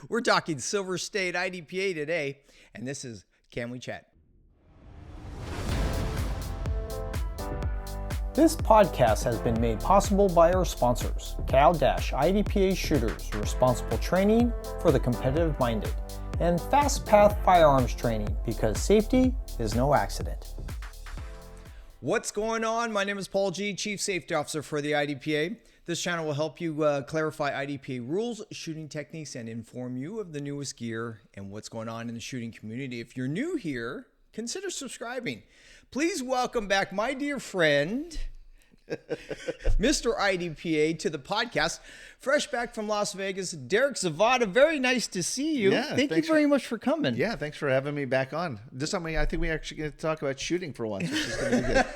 We're talking Silver State IDPA today, and this is Can We Chat? This podcast has been made possible by our sponsors, CA-IDPAshooters, responsible training for the competitive-minded, and Fast Path Firearms Training, because safety is no accident. What's going on? My name is Paul G., Chief Safety Officer for the IDPA. This channel will help you clarify IDPA rules, shooting techniques, and inform you of the newest gear and what's going on in the shooting community. If you're new here, consider subscribing. Please welcome back my dear friend, Mr. IDPA, to the podcast. Fresh back from Las Vegas, Derek Zavada. Very nice to see you. Yeah, Thank you very much for coming. Yeah, thanks for having me back on. This time, I think we actually get to talk about shooting for once, which is going to be good.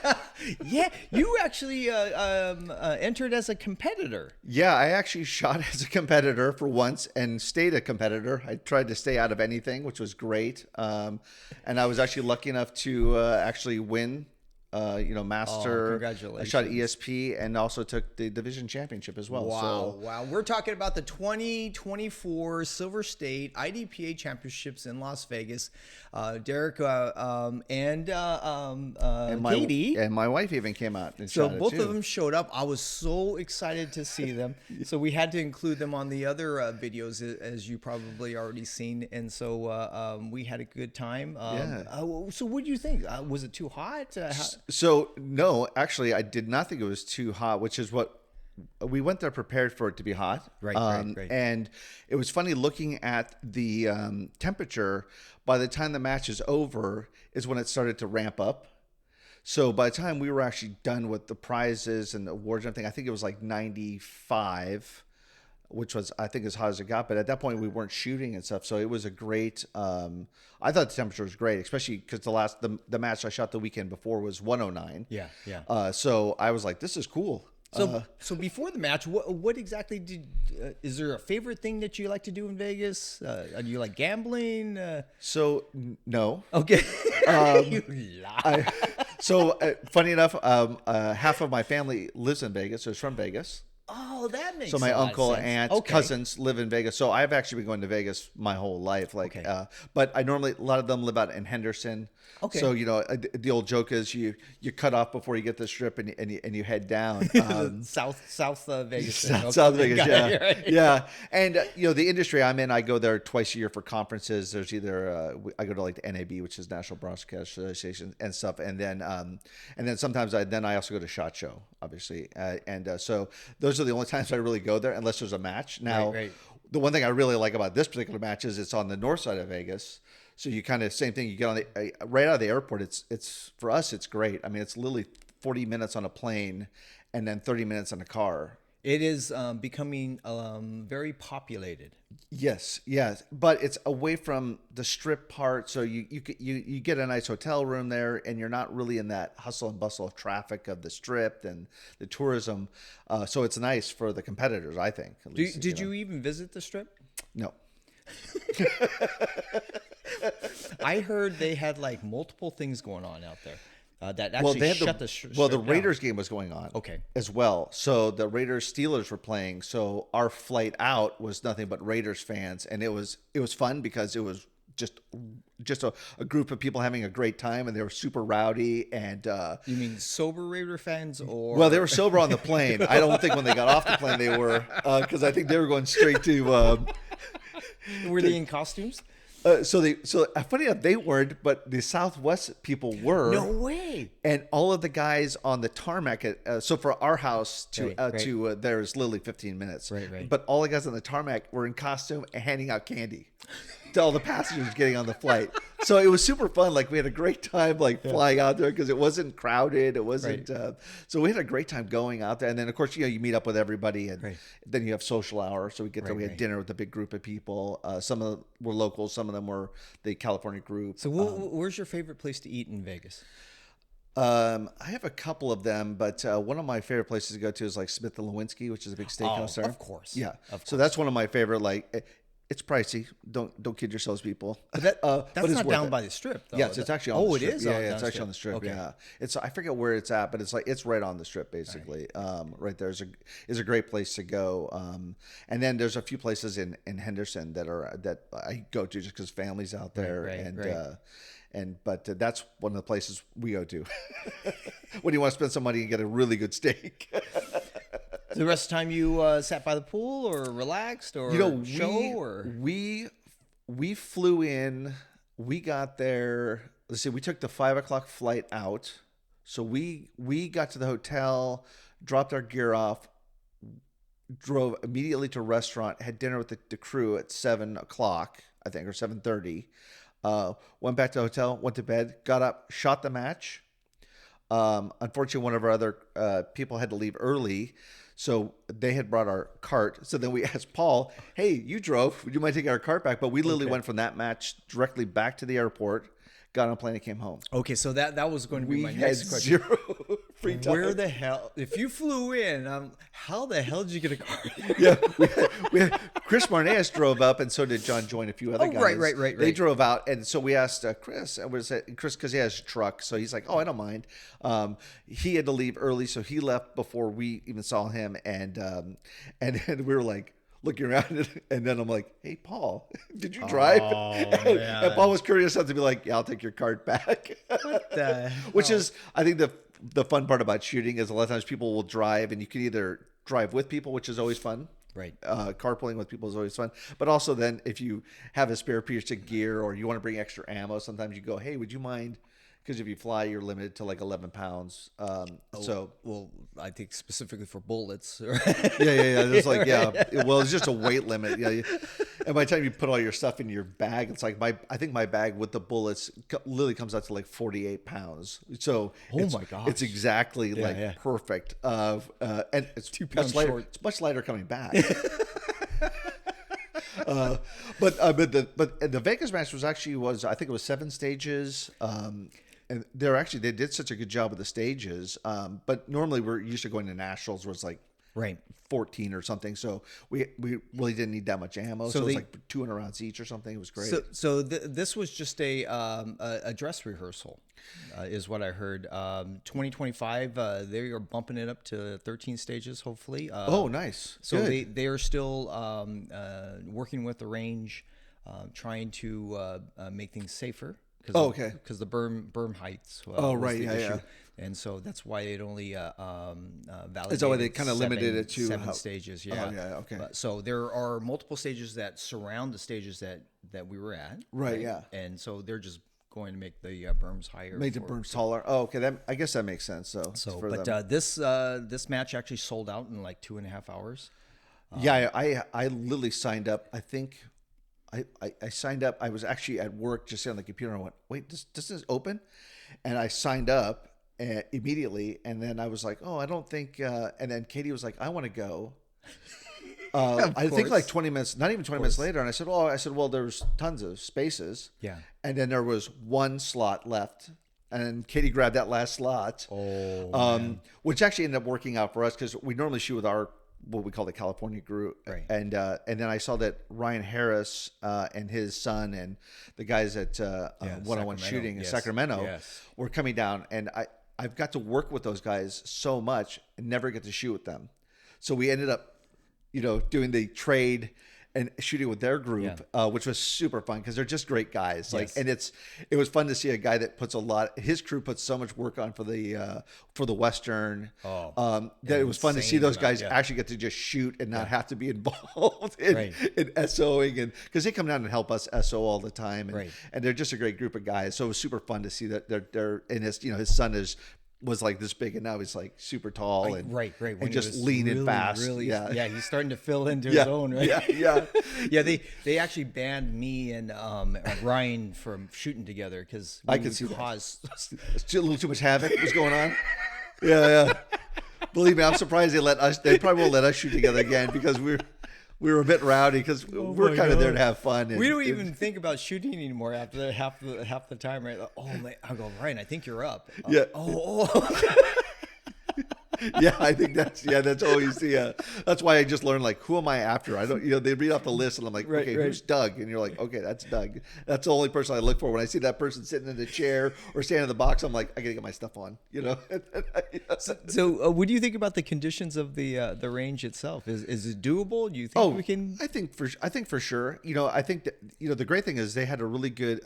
Yeah, you actually entered as a competitor. Yeah, I actually shot as a competitor for once and stayed a competitor. I tried to stay out of anything, which was great. And I was actually lucky enough to actually win. Master. Congratulations. I shot ESP and also took the division championship as well. Wow. We're talking about the 2024 Silver State IDPA Championships in Las Vegas. Derek and Katie. And my wife even came out and So shot both it too. of them showed up. I was so excited to see them. So we had to include them on the other videos, as you probably already seen. And so we had a good time. So what do you think? Was it too hot? So no, actually, I did not think it was too hot, which is what we went there prepared for it to be hot. Right. And it was funny looking at the temperature. By the time the match is over, is when it started to ramp up. So by the time we were actually done with the prizes and the awards and everything, I think it was like 95, which was, I think, as hot as it got. But at that point, we weren't shooting and stuff. So it was a great, I thought the temperature was great, especially because the match I shot the weekend before was 109. Yeah. So I was like, this is cool. So before the match, what exactly is there a favorite thing that you like to do in Vegas? Do you like gambling? No. Okay. You lie. Funny enough, half of my family lives in Vegas, so it's from Vegas. Oh, that makes So my a lot of uncle, sense. aunt, Okay. cousins live in Vegas. So I've actually been going to Vegas my whole life. Okay. But I normally, a lot of them live out in Henderson. Okay. So, the old joke is you cut off before you get the strip and you head down. South Vegas. South Vegas, yeah. Right. Yeah. And, the industry I'm in, I go there twice a year for conferences. There's either, I go to like the NAB, which is National Broadcast Association and stuff. And then sometimes I also go to SHOT Show, obviously. So those are the only times I really go there unless there's a match. Now, Right. The one thing I really like about this particular match is it's on the north side of Vegas. So you kind of, same thing, you get on right out of the airport. It's for us, it's great. I mean, it's literally 40 minutes on a plane and then 30 minutes in a car. It is becoming very populated. Yes, but it's away from the strip part, so you get a nice hotel room there, and you're not really in that hustle and bustle of traffic of the strip and the tourism. So it's nice for the competitors, I think. At least, Did you even visit the strip? No. I heard they had like multiple things going on out there. That actually shut the strip the down. Raiders game was going on. Okay. As well. So the Raiders Steelers were playing. So our flight out was nothing but Raiders fans, and it was fun because it was just a group of people having a great time, and they were super rowdy. And You mean sober Raider fans, or? well, they were sober on the plane. I don't think when they got off the plane they were, because I think they were going straight to. Were they in costumes? So funny enough, they weren't, but the Southwest people were. No way. And all of the guys on the tarmac, so for our house to Right. there is literally 15 minutes. Right. But all the guys on the tarmac were in costume and handing out candy to all the passengers getting on the flight. So it was super fun. Like we had a great time flying out there because it wasn't crowded. It wasn't. So we had a great time going out there. And then of course you meet up with everybody, and then you have social hour. So we had dinner with a big group of people. Some of them were locals. Some of them were the California group. So where's your favorite place to eat in Vegas? I have a couple of them, but one of my favorite places to go to is like Smith and Lewinsky, which is a big steakhouse there. Of course. Yeah. So that's one of my favorite. It's pricey. Don't kid yourselves, people. But that's but it's not worth down it. by the strip, though. Yes, it's actually on the strip. It is. Yeah, it's actually on the strip. Okay. Yeah, it's I forget where it's at, but it's right on the strip basically. Right there is a great place to go. And then there's a few places in Henderson that I go to just because family's out there, but that's one of the places we go to when you want to spend some money and get a really good steak. The rest of the time you sat by the pool or relaxed or we flew in. We got there. Let's see. We took the 5:00 flight out, so we got to the hotel, dropped our gear off, drove immediately to a restaurant, had dinner with the crew at 7:00, I think, or 7:30. Went back to the hotel, went to bed, got up, shot the match. Unfortunately, one of our other people had to leave early, so they had brought our cart. So then we asked Paul, "Hey, you drove. Would you mind taking our cart back?" But we literally went from that match directly back to the airport, got on a plane, and came home. Okay, so that was going to be my We next had question. zero free time. Where the hell, if you flew in, how the hell did you get a car? Yeah, we had Chris Marnez drove up, and so did John Joy and a few other guys. Right. They drove out, and so we asked Chris, and Chris, because he has a truck, so he's like, "Oh, I don't mind." He had to leave early, so he left before we even saw him, and then we were like looking around, and then I'm like, "Hey, Paul, did you drive?" And Paul was curious enough to be like, "Yeah, I'll take your cart back." What the hell? Which is, I think, the fun part about shooting is a lot of times people will drive, and you can either drive with people, which is always fun. Right. Carpooling with people is always fun. But also then if you have a spare piece of gear or you want to bring extra ammo, sometimes you go, "Hey, would you mind?" Because if you fly, you're limited to like 11 pounds. Well, I think specifically for bullets. Yeah. There's like, well, it's just a weight limit. Yeah. And by the time you put all your stuff in your bag, it's like I think my bag with the bullets literally comes out to like 48 pounds. So my gosh. it's exactly perfect. And it's 2 much pounds lighter. short. It's much lighter coming back. But the Vegas match was I think it was 7 stages. And they did such a good job with the stages. But normally we're used to going to nationals where it's like 14 or something. So we really didn't need that much ammo. So it was like 200 rounds each or something. It was great. So this was just a dress rehearsal, is what I heard. 2025, they are bumping it up to 13 stages, hopefully. Oh, nice. So Good. they are still working with the range, trying to make things safer. Because the berm heights. Right, the yeah, issue. yeah. And so that's why it only validated. Is that why they kind of limited it to 7 stages? Yeah. Oh, yeah. Okay. So there are multiple stages that surround the stages that we were at. Right. Yeah. And so they're just going to make the berms higher. Make the berms taller. Oh, okay. I guess that makes sense. This match actually sold out in like 2.5 hours. Yeah, I literally signed up. I think I signed up. I was actually at work just sitting on the computer. And I went, "Wait, this is open?" And I signed up immediately. And then I was like, "Oh, I don't think." And then Katie was like, "I want to go." I think like 20 minutes, not even 20 minutes later. And I said, "Well, there's tons of spaces." Yeah. And then there was one slot left. And Katie grabbed that last slot. Which actually ended up working out for us because we normally shoot with what we call the California group. Right. And then I saw that Ryan Harris and his son and the guys at one-on-one shooting in Sacramento were coming down. And I've got to work with those guys so much and never get to shoot with them. So we ended up, doing the trade and shooting with their group, which was super fun because they're just great guys. And it was fun to see a guy that puts his crew puts so much work on for the Western. That it was fun to see those guys actually get to just shoot and not have to be involved in SOing, and because they come down and help us SO all the time, and they're just a great group of guys. So it was super fun to see that they're and his son was like this big, and now he's like super tall and when just leaning fast. He's starting to fill into his own, right? Yeah. They actually banned me and Ryan from shooting together because I could see that. A little too much havoc was going on. Yeah. Believe me, I'm surprised they probably won't let us shoot together again because we were a bit rowdy because we're kind of there to have fun. We don't even think about shooting anymore after half the time, right? Like, oh man, I go, Ryan, I think you're up. Yeah, I think that's always the that's why I just learned, like, who am I after? I don't, they read off the list and I'm like, Right, okay, right. who's Doug? And you're like, okay, that's Doug. That's the only person I look for when I see that person sitting in the chair or standing in the box. I'm like, I gotta get my stuff on, So, what do you think about the conditions of the range itself? Is it doable? Do you think we can? I think for sure. I think that the great thing is they had a really good.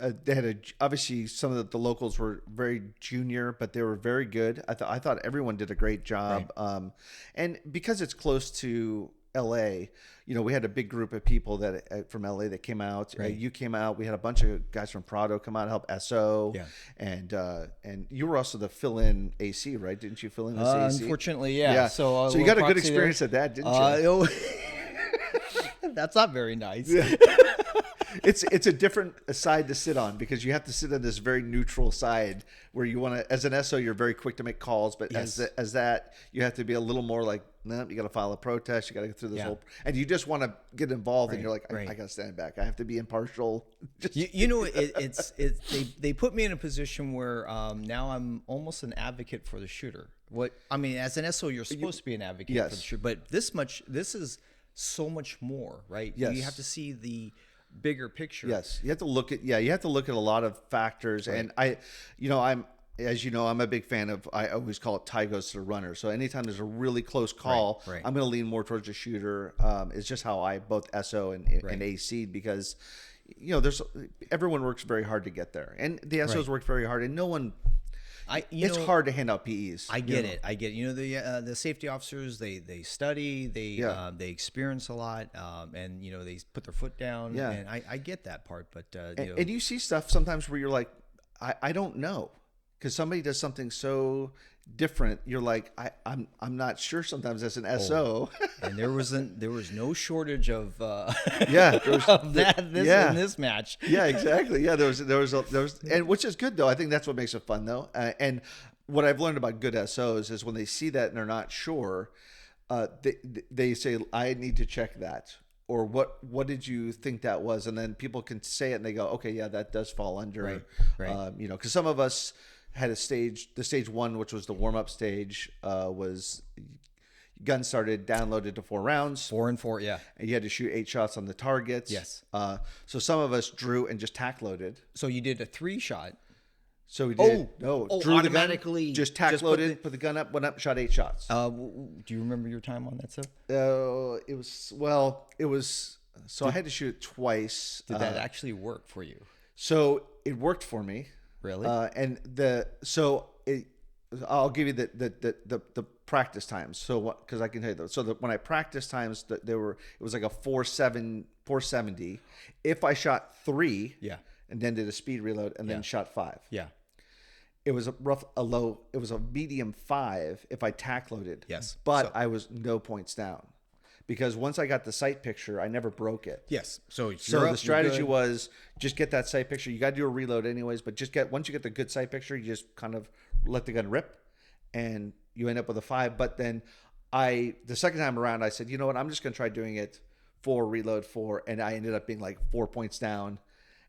Obviously some of the locals were very junior, but they were very good. I thought everyone did a great job. Right. And because it's close to LA, we had a big group of people that from LA that came out. Right. You came out. We had a bunch of guys from Prado come out and help SO. Yeah. And you were also the fill-in AC, right? Didn't you fill in as AC? Unfortunately, yeah. So you got a good experience at that, didn't you? That's not very nice. Yeah. It's a different side to sit on because you have to sit on this very neutral side where you want to, as an SO, you're very quick to make calls, but Yes. as that, you have to be a little more like, no, you got to file a protest, you got to go through this whole, and you just want to get involved, and you're like, I got to stand back, I have to be impartial. They put me in a position where now I'm almost an advocate for the shooter. As an SO, you're supposed to be an advocate for the shooter, but this is so much more, right? Yes. You have to see the bigger picture. Yes, you have to look at a lot of factors, and I'm a big fan of, I always call it tie goes to the runner. So anytime there's a really close call, Right. I'm going to lean more towards the shooter. It's just how I both SO and AC, because everyone works very hard to get there, and the SOs worked very hard, and no one. It's hard to hand out PEs. I get it. The safety officers, they study, they experience a lot, and they put their foot down. Yeah. And I get that part, but and you see stuff sometimes where you're like, I don't know, because somebody does something so different. You're like, I'm not sure sometimes as an SO. And there was no shortage of in this match. Yeah, exactly. Yeah, there was, and which is good though. I think that's what makes it fun though. And what I've learned about good SOs is when they see that and they're not sure, they say, I need to check that. Or what did you think that was? And then people can say it and they go, okay, yeah, that does fall under, Right. Because some of us had the stage one, which was the warm up stage, was gun started, downloaded to 4 rounds. 4 and 4, yeah. And you had to shoot 8 shots on the targets. Yes. So some of us drew and just tack loaded. So you did a 3 shot. So we did. Drew automatically the gun, just tack loaded, put the gun up, went up, shot 8 shots. Do you remember your time on that stuff? It was. So I had to shoot it twice. Did that actually work for you? So it worked for me. Really? I'll give you the practice times. So what? Because I can tell you when I practice times, it was like a 470. If I shot 3, and then did a speed reload and then shot 5, it was it was a medium 5 if I tack loaded. Yes. But I was no points down. Because once I got the sight picture, I never broke it. Yes. So the strategy was just get that sight picture. You got to do a reload anyways, but once you get the good sight picture, you just kind of let the gun rip, and you end up with a 5. But then the second time around, I said, you know what? I'm just going to try doing it 4, reload 4, and I ended up being like 4 points down.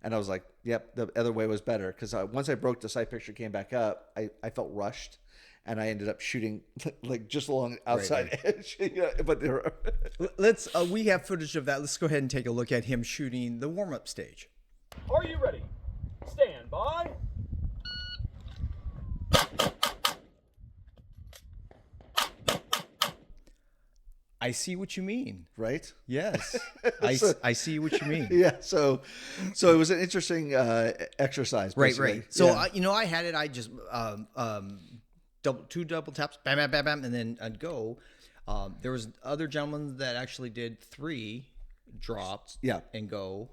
And I was like, yep, the other way was better. Because once I broke the sight picture, came back up, I felt rushed. And I ended up shooting like just along the outside edge. But there were we have footage of that. Let's go ahead and take a look at him shooting the warm-up stage. Are you ready? Stand by. I see what you mean. right. Yes. I see what you mean. Yeah. So it was an interesting exercise. Basically. Right. So, yeah. I had it. I just two double taps, bam, bam, bam, bam, and then I'd go. There was other gentlemen that actually did 3 drops, and go.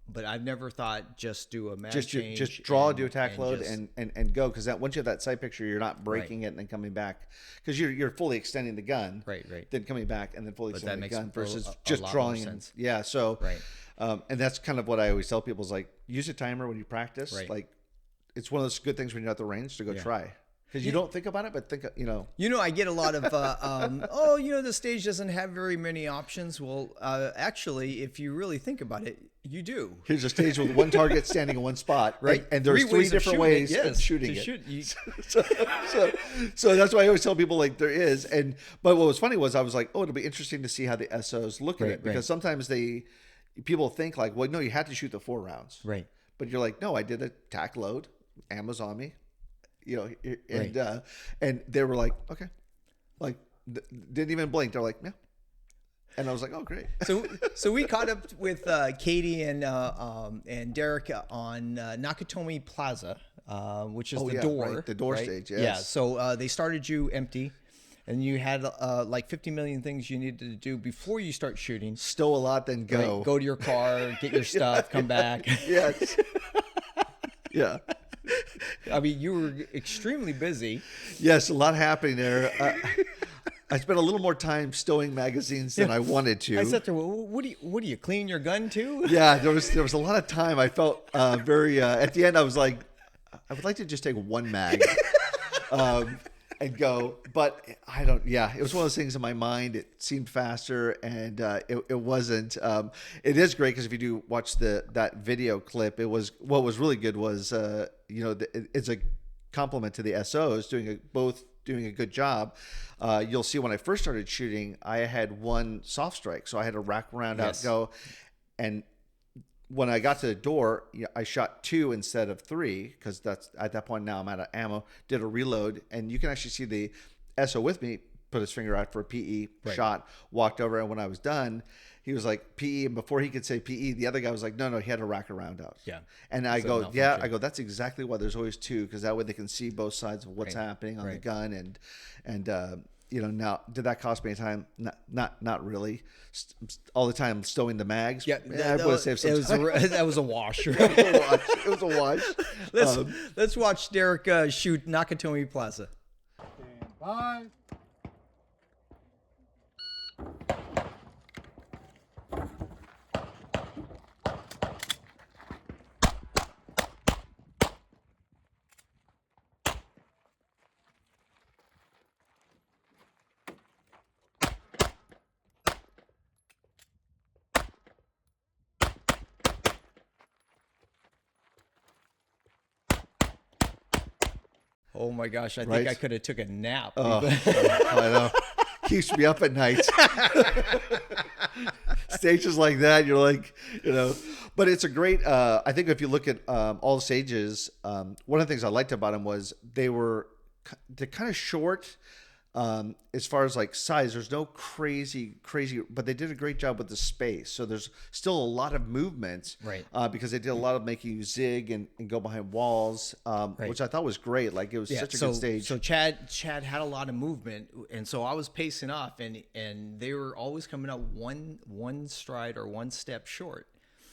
But I've never thought just do a mag change. Just draw, do a tack load, and go. Because once you have that sight picture, you're not breaking it and then coming back. Because you're fully extending the gun. Right. Then coming back and then fully extending the gun versus a just lot more drawing. sense. Yeah. So. Right. And that's kind of what I always tell people is like, use a timer when you practice. Right. Like, it's one of those good things when you're at the range to go try. Because you don't think about it, but I get a lot of, the stage doesn't have very many options. Well, actually, if you really think about it, You do. Here's a stage with one target standing in one spot, Right. And there's three different ways of shooting to it. shoot. So that's why I always tell people like there is. But what was funny was I was like, oh, it'll be interesting to see how the SOs look at it, because sometimes people think like, well, no, you had to shoot the 4 rounds, Right. But you're like, no, I did a tack load, ammo's on me, and they were like, okay, like didn't even blink. They're like, yeah. And I was like, oh, great. So we caught up with Katie and Derek on Nakatomi Plaza, which is the door. Right, the door right? stage, yes. Yeah, so they started you empty, and you had like 50 million things you needed to do before you start shooting. Stow a lot, then go. Right? Go to your car, get your stuff, come back. Yes. Yeah. I mean, you were extremely busy. Yes, a lot happening there. I spent a little more time stowing magazines than I wanted to. I said to her, what do you clean your gun too? Yeah, there was a lot of time. I felt very. At the end, I was like, I would like to just take one mag and go, but I don't. Yeah, it was one of those things in my mind. It seemed faster, and it wasn't. It is great because if you do watch that video clip, what was really good was it's a compliment to the SOs both doing a good job. You'll see when I first started shooting, I had one soft strike, so I had to rack around out, go, and when I got to the door, I shot 2 instead of 3 because that's at that point now I'm out of ammo. Did a reload, and you can actually see the SO with me put his finger out for a PE shot, walked over, and when I was done, he was like PE, and before he could say PE, the other guy was like, no, he had to rack around out. Yeah. And I go, that's exactly why there's always 2, because that way they can see both sides of what's happening on the gun, and now did that cost me any time? Not really. All the time stowing the mags. Yeah, I would have saved some time. That was a wash. It was a wash. Let's watch Derek shoot Nakatomi Plaza. Stand by. Oh my gosh, I think I could have took a nap. I know. Keeps me up at night. Stages like that, you're like, but it's a great, I think if you look at all the stages, one of the things I liked about them was they're kind of short as far as like size. There's no crazy, but they did a great job with the space. So there's still a lot of movement, right? Because they did a lot of making you zig and go behind walls, which I thought was great. Like it was such a good stage. So Chad had a lot of movement, and so I was pacing off, and they were always coming up one stride or one step short.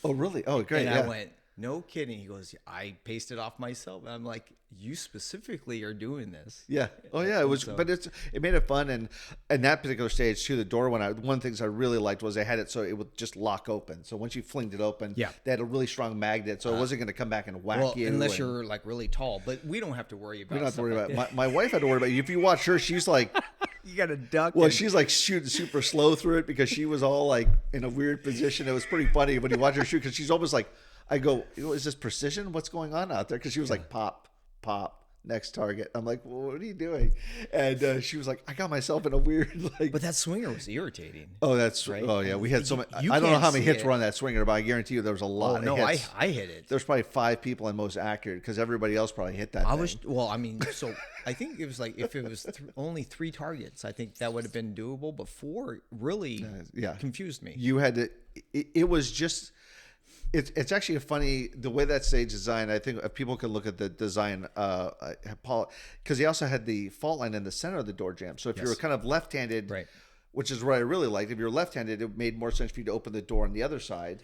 Oh, really? Oh, great. And I went, no kidding. He goes, I paced it off myself. And I'm like, you specifically are doing this. Yeah. Oh, yeah. It was, but it made it fun. And that particular stage too, the door one of the things I really liked was they had it so it would just lock open. So once you flinged it open, they had a really strong magnet, so it wasn't going to come back and whack you. Unless you're like really tall, but we don't have to worry about. We don't have to worry about it. My wife had to worry about it. If you watch her, she's like, you got to duck. Well, she's like shooting super slow through it because she was all like in a weird position. It was pretty funny when you watch her shoot because she's almost like, I go, is this precision? What's going on out there? Because she was like, pop, next target. I'm like, well, what are you doing? And she was like, I got myself in a weird like. But that swinger was irritating. Oh, that's right. Oh yeah, we had so many. I don't know how many hits were on that swinger, but I guarantee you there was a lot. Oh no, of hits. I hit it. There's probably 5 people in most accurate because everybody else probably hit that. So I think it was like if it was only 3 targets, I think that would have been doable. But 4 really confused me. You had to. It was just. It's actually a funny the way that stage designed. I think if people could look at the design, Paul, because he also had the fault line in the center of the door jamb. So if you were kind of left-handed, right, which is what I really liked. If you're left-handed, it made more sense for you to open the door on the other side,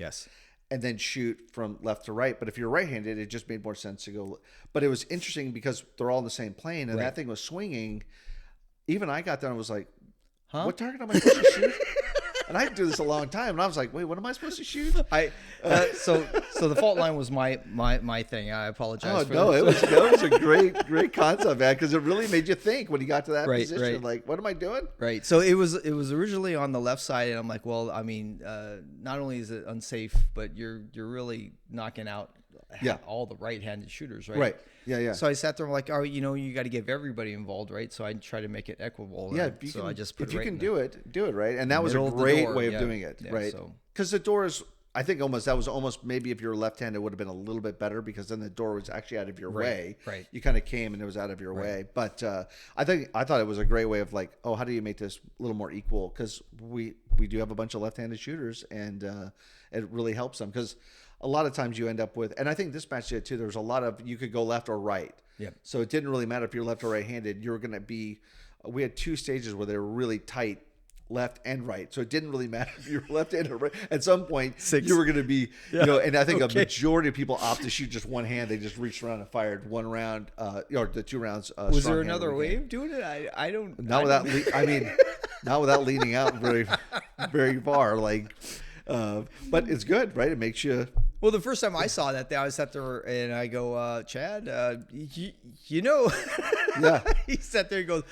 and then shoot from left to right. But if you're right-handed, it just made more sense to go. But it was interesting because they're all in the same plane, and that thing was swinging. Even I got there and was like, "What target am I supposed to shoot?" And I do this a long time, and I was like, wait, what am I supposed to shoot? So the fault line was my thing. I apologize. Oh for no, that. it was a great concept, man, because it really made you think when you got to that Right, position. right. Like, what am I doing? Right. So it was originally on the left side, and I'm like, well, I mean, not only is it unsafe, but you're really knocking out all the right-handed shooters, right? Right. Yeah. So I sat there and I'm like, oh, you got to give everybody involved, right? So I try to make it equitable. Yeah. I just put if it you right can in do it, right? And that was a middle of the great door, way of yeah. doing it, Yeah, right? so- Because the doors, I think that was almost maybe if you're left-handed, it would have been a little bit better because then the door was actually out of your way. right. You kind of came and it was out of your way. But I thought it was a great way of like, oh, how do you make this a little more equal? Because we do have a bunch of left-handed shooters, and it really helps them because a lot of times you end up with, and I think this match did too. There was a lot of you could go left or right. Yeah. So it didn't really matter if you're left or right-handed. You were going to be. We had 2 stages where they were really tight, left and right. So it didn't really matter if you were left-handed or right. At some point, 6. you were going to be, and I think a Okay. majority of people opt to shoot just one hand. They just reached around and fired one round, or the 2 rounds. Was there strong-handed another again. way of doing it? I don't. Not without, not without leaning out very, very far. Like, but it's good, right? It makes you. Well, the first time I saw that, I sat there and I go, Chad, you know, Yeah. he sat there and goes,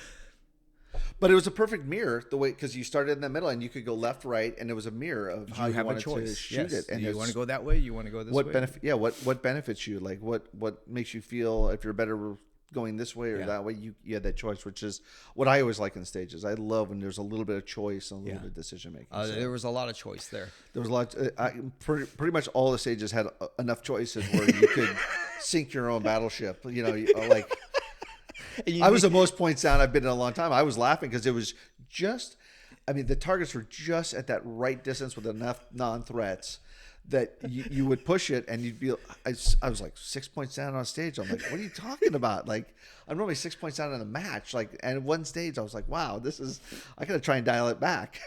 But it was a perfect mirror the way because you started in the middle and you could go left, right, and it was a mirror of how you have a wanted to choice. shoot Yes. it. And Do you it's- want to go that way? You want to go this what way? benefit? Yeah, what benefits you? Like what makes you feel if you're better going this way or Yeah. that way? You had that choice, which is what I always like in stages. I love when there's a little bit of choice and a little bit of decision making. There was a lot of choice there. There was a lot. Pretty much all the stages had enough choices where you could sink your own battleship. Like. I was the most points down I've been in a long time. I was laughing because it was just, the targets were just at that right distance with enough non-threats that you would push it and you'd be, I was like 6 points down on stage. I'm like, what are you talking about? Like, I'm normally 6 points down in a match. Like, and at one stage I was like, wow, I gotta try and dial it back.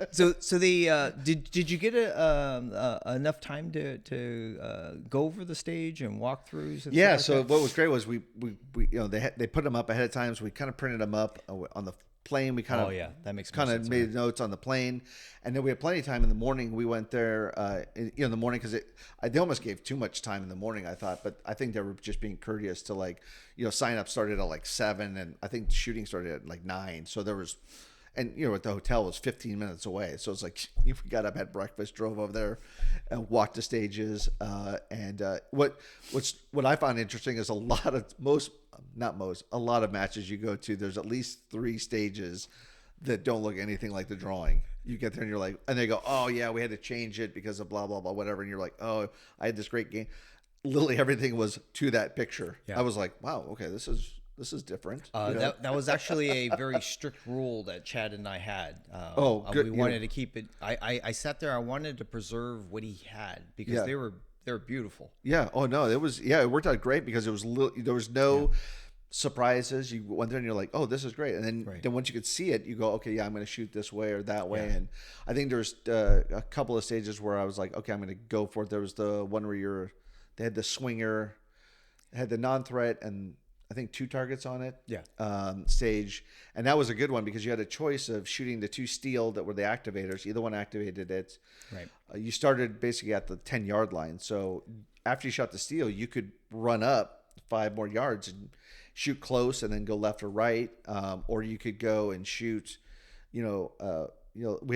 So the did you get enough time to go over the stage and walkthroughs? And Yeah. stuff So like that? what was great was we they put them up ahead of time. So we kind of printed them up on the plane. We kind of that makes more kind of sense, made notes on the plane, and then we had plenty of time in the morning. We went there in the morning because they almost gave too much time in the morning, I thought, but I think they were just being courteous to sign up started at like 7, and I think shooting started at like 9. So there was. And, at the hotel was 15 minutes away. So it's like we got up, had breakfast, drove over there, and walked the stages. What I found interesting is a lot of matches you go to, there's at least 3 stages that don't look anything like the drawing. You get there and you're like, and they go, oh, yeah, we had to change it because of blah, blah, blah, whatever. And you're like, oh, I had this great game. Literally everything was to that picture. Yeah. I was like, wow, okay, this is different. That was actually a very strict rule that Chad and I had. Good. We wanted to keep it. I sat there. I wanted to preserve what he had because they were beautiful. Yeah. Oh no, it worked out great because there was no surprises. You went there and you're like, oh, this is great. And then once you could see it, you go, okay, yeah, I'm going to shoot this way or that way. And I think there's a couple of stages where I was like, okay, I'm going to go for it. There was the one where they had the swinger, had the non-threat, and I think 2 targets on it. Yeah. Stage, and that was a good one because you had a choice of shooting the 2 steel that were the activators. Either one activated it. Right. You started basically at the 10-yard line. So after you shot the steel, you could run up 5 more yards and shoot close, and then go left or right, or you could go and shoot. We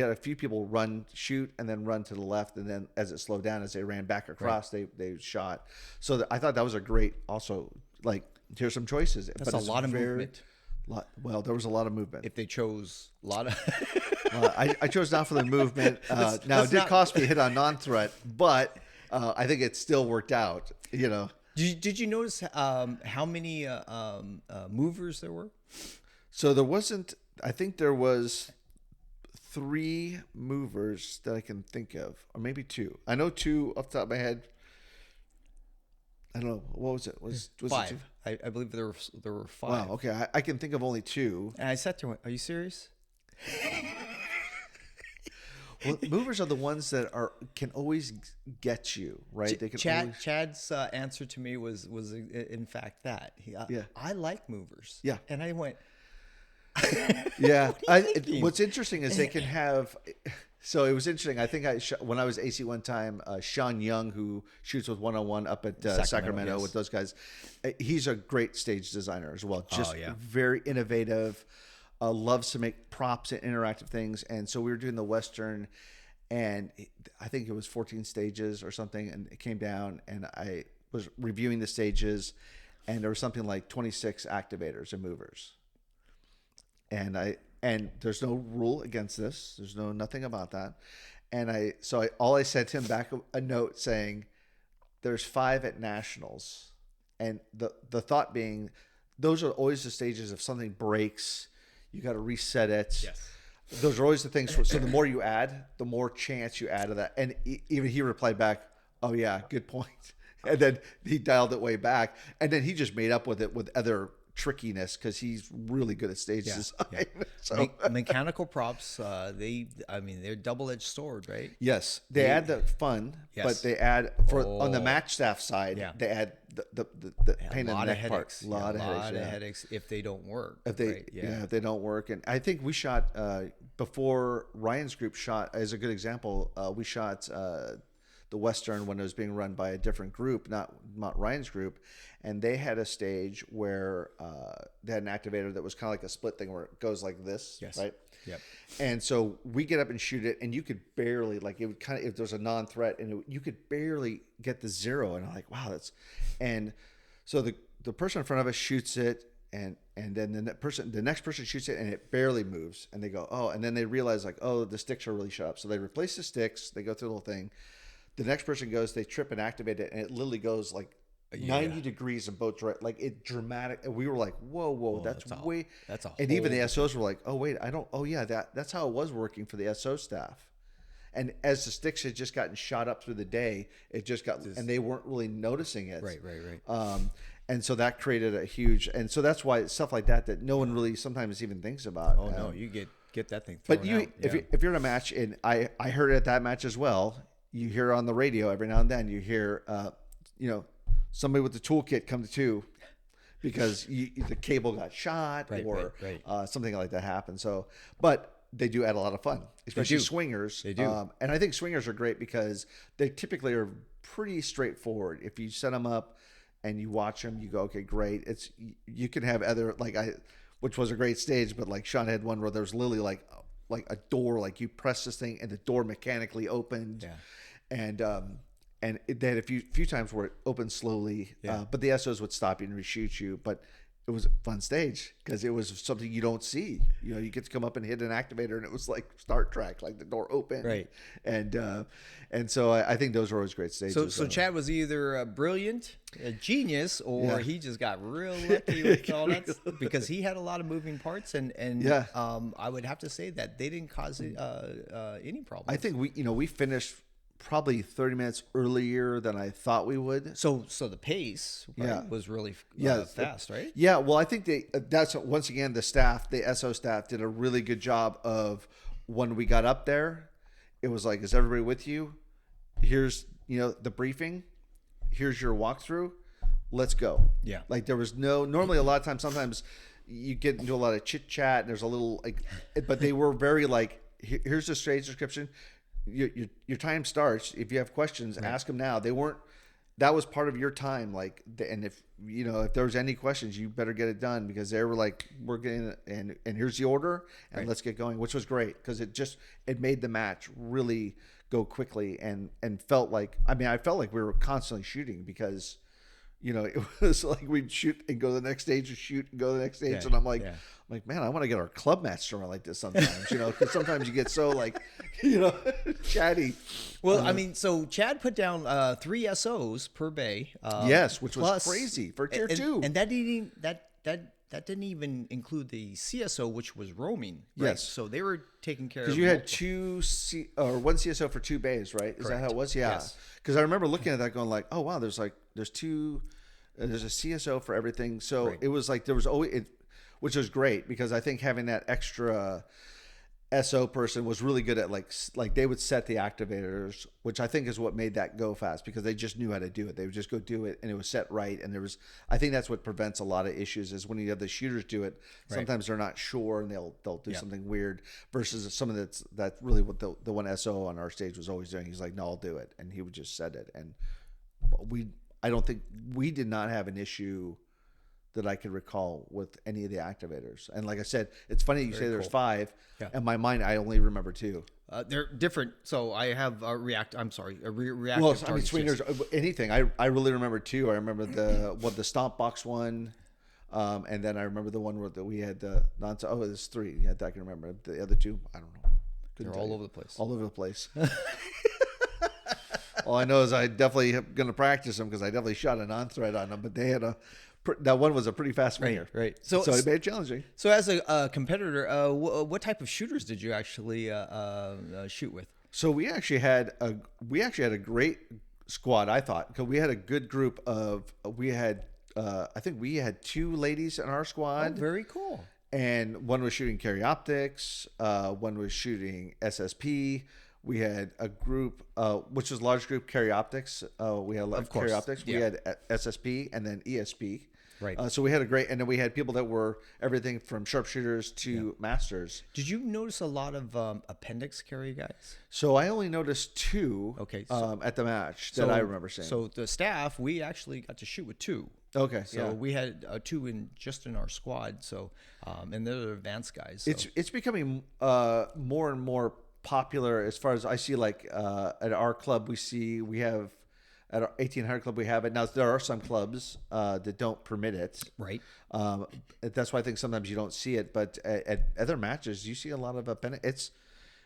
had a few people shoot, and then run to the left, and then as it slowed down, as they ran back across, they shot. So I thought that was a great also like. Here's some choices. That's a lot of movement. Well, there was a lot of movement. If they chose a lot of, I chose not for the movement. Now it did cost me a hit on non-threat, but I think it still worked out. Did you notice how many movers there were? So there wasn't. I think there was 3 movers that I can think of, or maybe 2. I know 2 off the top of my head. I don't know. What was it? Was 5. it 2? I believe there were 5. Wow. Okay. I can think of only 2. And I sat there and went, are you serious? Well, movers are the ones that can always get you, right? They can Chad's answer to me was in fact that. I like movers. Yeah. And I went, Yeah. What's interesting is they can have. So it was interesting. I think when I was AC one time, Sean Young, who shoots with 101 up at Sacramento yes. with those guys, he's a great stage designer as well. Just yeah. very innovative, loves to make props and interactive things. And so we were doing the Western, and I think it was 14 stages or something, and it came down, and I was reviewing the stages, and there was something like 26 activators and movers. And there's no rule against this. There's nothing about that. And all I sent him back a note saying, there's 5 at nationals. And the thought being, those are always the stages. If something breaks, you got to reset it. Yes. Those are always the things. So the more you add, the more chance you add of that. And even he replied back, oh yeah, good point. And then he dialed it way back. And then he just made up with it with other trickiness because he's really good at stage design. Yeah. So Mechanical props, they're double-edged sword, right? yes, they add the fun, Yes. but they add on the match staff side. Yeah. They add the pain in the neck part. A lot of headaches if they don't work. If they right? if they don't work. And I think we shot before Ryan's group shot as a good example. We shot the Western when it was being run by a different group, not Ryan's group, and they had a stage where they had an activator that was kind of like a split thing where it goes like this, Yes. right? Yep. And so we get up and shoot it, and you could barely, like, it would kind of, if there's a non-threat, and you could barely get the 0, and I'm like, wow, and so the person in front of us shoots it, and then the next person shoots it, and it barely moves, and they go, oh, and then they realize, like, oh, the sticks are really shut up, so they replace the sticks, they go through the whole thing. The next person goes, they trip and activate it, and it literally goes like 90 degrees in both directions. Like it dramatic. And we were like, whoa, that's way. That's a and even the SOs were like, oh, wait, that's how it was working for the SO staff. And as the sticks had just gotten shot up through the day, it just got, and they weren't really noticing it. Right. And so that created a huge, and so that's why stuff like that no one really sometimes even thinks about. Oh, no, you get that thing thrown But you, out. if you're in a match, and I heard it at that match as well, you hear on the radio every now and then, you hear, somebody with the toolkit come to because the cable got shot or something like that happened. So, but they do add a lot of fun, especially swingers. They do. And I think swingers are great because they typically are pretty straightforward. If you set them up and you watch them, you go, okay, great. You can have other, which was a great stage, but like Sean had one where there was literally like a door, like you press this thing and the door mechanically opened. Yeah. And they had a few times where it opened slowly, but the SOs would stop you and reshoot you. But it was a fun stage because it was something you don't see. You get to come up and hit an activator, and it was like Star Trek, like the door opened. Right. And so I think those were always great stages. So Chad was either brilliant, a genius, or he just got real lucky with all that because he had a lot of moving parts, and I would have to say that they didn't cause any problems. I think we finished probably 30 minutes earlier than I thought we would. So the pace was really fast, right? Yeah, well, I think that's once again the SO staff did a really good job of when we got up there. It was like, is everybody with you? Here's the briefing. Here's your walkthrough. Let's go. Yeah. Like there was normally a lot of times, sometimes you get into a lot of chit chat and there's a little but they were very like, here's the stage description. Your time starts. If you have questions, ask them now. They weren't. That was part of your time. And if there was any questions, you better get it done because they were like, we're getting and here's the order and let's get going, which was great because it made the match really go quickly and felt like I felt like we were constantly shooting because it was like we'd shoot and go to the next stage and shoot and go to the next stage and I'm like man, I want to get our club match started like this sometimes, because sometimes you get so chatty. Well, so Chad put down 3 SOs per bay. Yes, which was crazy for tier 2. And that didn't even include the CSO, which was roaming. Right? Yes. So they were taking care of. Because you had one CSO for 2 bays, right? Is that how it was? Yeah. Because I remember looking at that, going like, oh wow, there's a CSO for everything. So it was like there was always. Which was great because I think having that extra SO person was really good at like they would set the activators, which I think is what made that go fast, because they just knew how to do it. They would just go do it, and it was set right. And I think that's what prevents a lot of issues, is when you have the shooters do it, sometimes they're not sure and they'll do something weird, versus someone that's really what the one SO on our stage was always doing. He's like, no, I'll do it, and he would just set it. And I don't think we did not have an issue that I could recall with any of the activators. And like I said, it's funny you say there's 5. Yeah. In my mind, I only remember 2. They're different. So I have a reactive Well, I mean, swingers, anything. I really remember 2. I remember the stomp box one. And then I remember the one where we had the there's 3. Yeah, I can remember. The other 2, I don't know. They're all over the place. All over the place. All I know is I definitely am going to practice them, because I definitely shot a non-thread on them, but they had that one was a pretty fast swinger. Right. So it made it challenging. So as a competitor, what type of shooters did you actually shoot with? So we actually had a great squad, I thought, because we had a good group of I think we had 2 ladies in our squad. Oh, very cool. And one was shooting carry optics, one was shooting SSP. We had a group, which was a large group, carry optics. We had carry optics. We had SSP and then ESP. Right. So we had and then we had people that were everything from sharpshooters to masters. Did you notice a lot of appendix carry guys? So I only noticed 2. Okay. At the match that I remember seeing. So the staff, we actually got to shoot with 2. Okay. So we had 2 in our squad. So and they're advanced guys. So. It's becoming more and more popular, as far as I see. Like at our club, we have at our 1800 club we have it now. There are some clubs that don't permit it, right. That's why I think sometimes you don't see it, but at other matches you see a lot of appendix.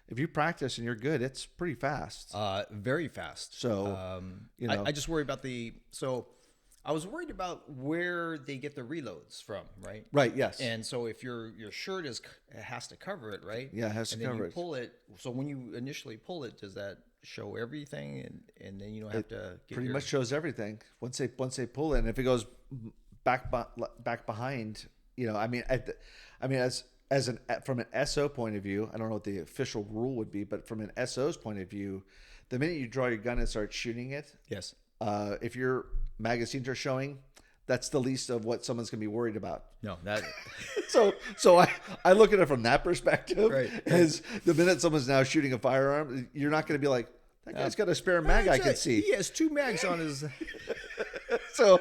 If you practice and you're good, it's pretty fast. Very fast. So I just worry about I was worried about where they get the reloads from, right? Right. Yes. And so if your shirt has to cover it, right? Yeah, it has to cover it. And then you pull it. So when you initially pull it, does that show everything, and then you don't have to get pretty much shows everything once they pull it. And if it goes back behind, from an SO point of view, I don't know what the official rule would be, but from an SO's point of view, the minute you draw your gun and start shooting it, yes, if your magazines are showing, that's the least of what someone's gonna be worried about. No, that. So I look at it from that perspective. Right. As the minute someone's now shooting a firearm, you're not gonna be like, that guy's got a spare mag I can see. He has 2 mags on his. So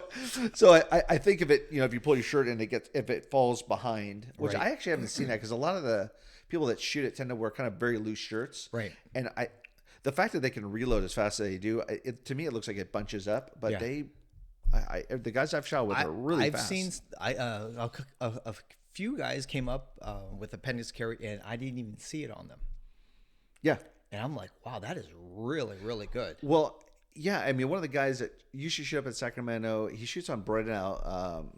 I think if it, if you pull your shirt and if it falls behind, which I actually haven't seen that, because a lot of the people that shoot it tend to wear kind of very loose shirts. Right. And the fact that they can reload as fast as they do, to me it looks like it bunches up, but the guys I've shot with are really fast. I've seen a few guys came up with appendix carry, and I didn't even see it on them. Yeah. And I'm like, wow, that is really, really good. Well, yeah. I mean, one of the guys that used to shoot up in Sacramento, he shoots on Brett now,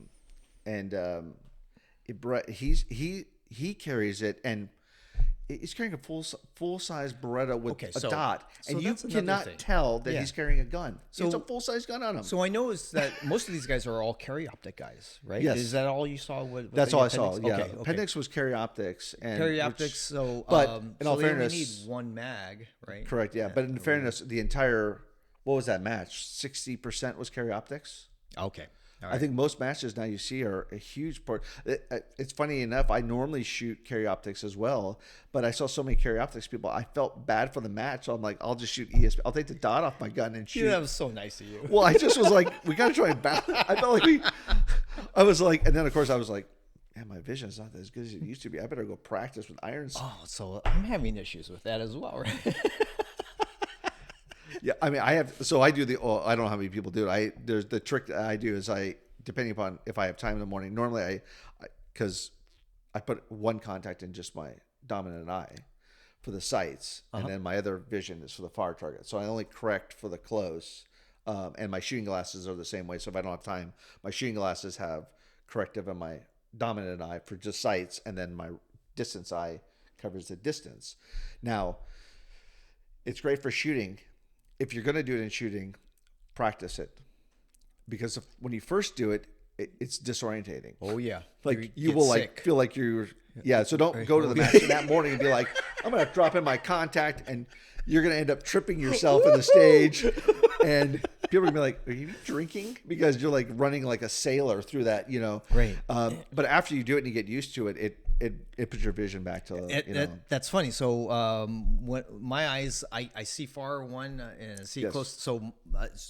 he carries it, and he's carrying a full size Beretta with a dot, and you cannot tell that he's carrying a gun. So it's a full size gun on him. So I know is that most of these guys are all carry optic guys, right? Yes. Is that all you saw? That's all I saw. Yeah. Okay. Appendix was carry optics, and carry optics. So, but in all they fairness, only need 1 mag, right? Correct. Yeah. But in fairness, the entire, what was that match? 60% was carry optics. Okay. All right. I think most matches now you see are a huge part. It's funny enough, I normally shoot carry optics as well, but I saw so many carry optics people, I felt bad for the match. So I'm like, I'll just shoot ESP. I'll take the dot off my gun and shoot. Yeah, that was so nice of you. Well, I just was like, we got to try and balance. I felt like I was like, and then of course I was like, man, my vision's not as good as it used to be. I better go practice with irons. Oh, so I'm having issues with that as well, right? Yeah, I mean, I don't know how many people do it. There's the trick that I do is depending upon if I have time in the morning, normally because I put one contact in just my dominant eye for the sights, and then my other vision is for the far target. So I only correct for the close, and my shooting glasses are the same way. So if I don't have time, my shooting glasses have corrective in my dominant eye for just sights, and then my distance eye covers the distance. Now, it's great for shooting. If you're going to do it in shooting, practice it. Because when you first do it, it's disorientating. Oh, yeah. Like you will sick. feel like you're, so don't go to the match that morning and be like, I'm gonna drop in my contact, and you're gonna end up tripping yourself in the stage, and people are gonna be like, "Are you drinking?" Because you're like running like a sailor through that, Right. But after you do it and you get used to it, it puts your vision back to That's funny. So when my eyes, I see far one and I see Yes. close. So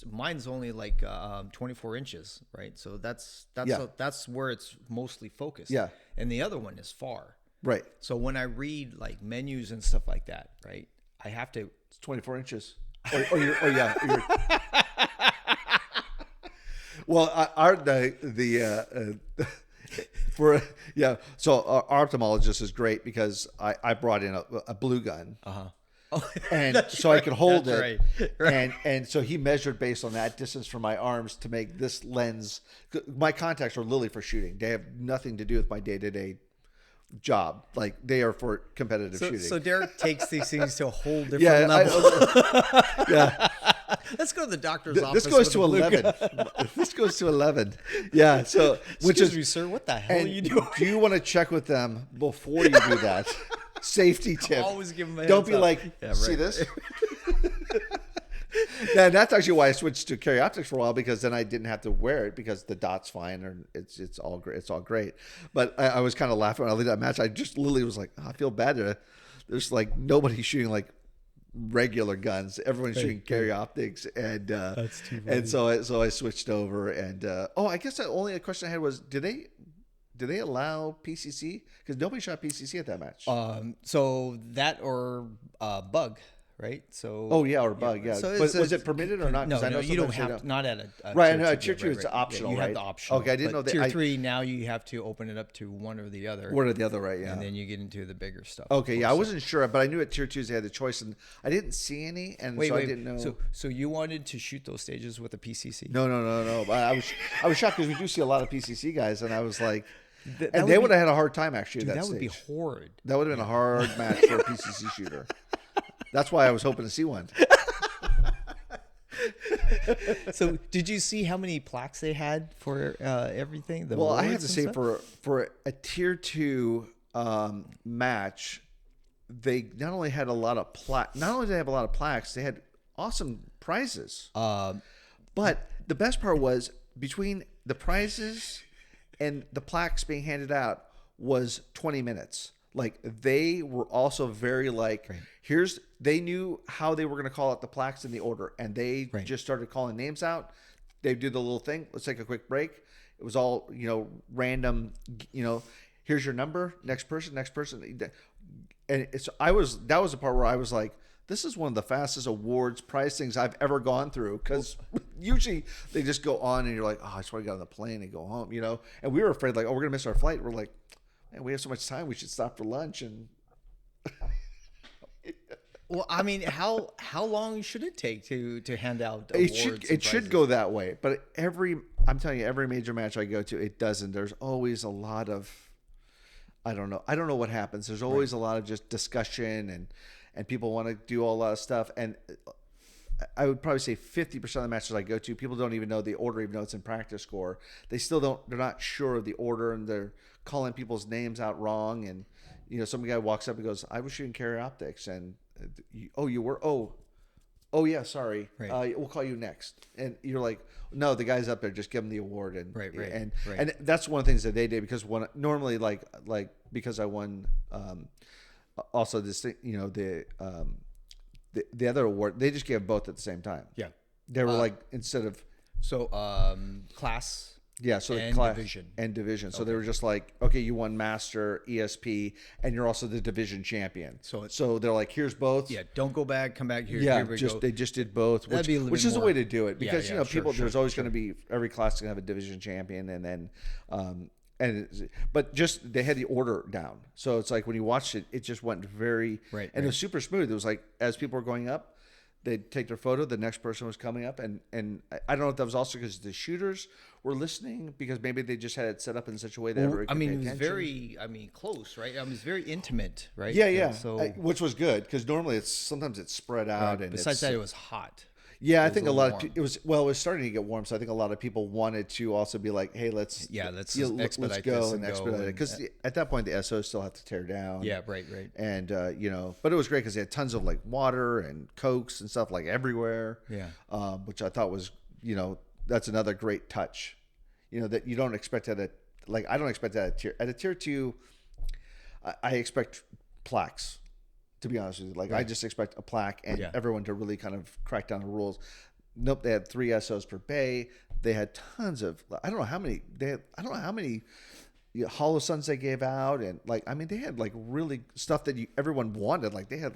mine's only like 24 inches, right? So that's where it's mostly focused. Yeah. And the other one is far. right. So when I read like menus and stuff like that, right, I have to. It's 24 inches. You're, well, for so our ophthalmologist is great because I brought in a blue gun. And so I could hold That's it, right. and so he measured based on that distance from my arms to make this lens. My contacts are literally for shooting; they have nothing to do with my day-to-day job. Like they are for competitive shooting. So Derek takes these things to a whole different yeah, level. yeah. Let's go to the doctor's office. This goes with to a blue 11. gun. This goes to 11. Yeah. So which Excuse is me, sir. What the hell are and you doing? do you want to check with them before you do that? Safety tip. Always give them a Don't heads be up. like, Yeah, see right. this? Now, that's actually why I switched to carry optics for a while, because then I didn't have to wear it because the dot's fine and it's all great. It's all great. But I was kind of laughing when I leave that match. I just literally was like, I feel bad. There's like nobody shooting like regular guns. Everyone's shooting carry optics, and That's too funny. and so I switched over. And I guess the only question I had was, did they allow PCC? Because nobody shot PCC at that match. So that or bug, right? So or bug, yeah. So But it's was it permitted or not? No, 'Cause I know you don't sometimes they have not at a Right, tier no, two, tier two it's optional, you have right? the optional. Okay, I didn't know that. Tier 3 now you have to open it up to one or the other. One or the other, right? Yeah. And then you get into the bigger stuff. Okay, yeah, I wasn't sure, but I knew at tier 2s they had the choice, and I didn't see any, and Wait, so I didn't know. So you wanted to shoot those stages with a PCC? No. But I was shocked because we do see a lot of PCC guys, and I was like, That and would they be- would have had a hard time actually. Dude, at that would be stage. horrid. That would have been a hard match for a PCC shooter. That's why I was hoping to see one. So did you see how many plaques they had for everything? Well, I have awards to and say stuff? for a tier 2 match, they not only had a lot of not only did they have a lot of plaques, they had awesome prizes. But the best part was between the prizes and the plaques being handed out was 20 minutes. Like they were also very like, they knew how they were going to call out the plaques in the order, and they just started calling names out. They do the little thing. Let's take a quick break. It was all, random, here's your number, next person. And that was the part where I was like, this is one of the fastest awards prize things I've ever gone through, because usually they just go on and you're like, oh, I just want to get on the plane and go home, And we were afraid like, oh, we're going to miss our flight. We're like, man, we have so much time. We should stop for lunch. And Well, I mean, how long should it take to hand out awards? it should go that way. But I'm telling you, every major match I go to, it doesn't. There's always a lot of, I don't know what happens. There's always a lot of just discussion and people want to do a lot of stuff. And I would probably say 50% of the matches I go to, people don't even know the order, even though it's in practice score. They're not sure of the order, and they're calling people's names out wrong. And, some guy walks up and goes, I was shooting carry optics. And, you were? Oh yeah, sorry. Right. We'll call you next. And you're like, no, the guy's up there, just give him the award. And Right. And that's one of the things that they did, because normally like because I won also this thing, the other award, they just gave both at the same time. Yeah. They were like, instead of class. so the and class division. and division. So they were just like, okay, you won master, ESP, and you're also the division champion. So they're like, here's both. Yeah, don't go back, come back here. Yeah, here we go. they just did both, That'd be a little which bit is a more- way to do it, Yeah, because yeah, people, sure, there's always going to be, every class is going to have a division champion, and then but just they had the order down, so it's like when you watched it, it just went very Right, and it was super smooth. It was like as people were going up, they'd take their photo, the next person was coming up, and I don't know if that was also because the shooters were listening, because maybe they just had it set up in such a way that everybody I could mean, pay it was attention. very, close, right? I mean, it's very intimate, right? Yeah. So Which was good, because normally sometimes it's spread out, and besides it's, that, it was hot. Yeah, I was think a a lot little of it was starting to get warm, so I think a lot of people wanted to also be like, hey, let's let's let's expedite go this and expedite it, because at that point the SOs still have to tear down. Yeah, right. And but it was great because they had tons of like water and Cokes and stuff like everywhere. Yeah. Which I thought was that's another great touch. That you don't expect at I don't expect that at a tier 2. I expect plaques. To be honest with you, Right. I just expect a plaque and everyone to really kind of crack down the rules. Nope, they had 3 SOs per bay. They had tons of I don't know how many Hollow Suns they gave out, and they had really stuff that everyone wanted. They had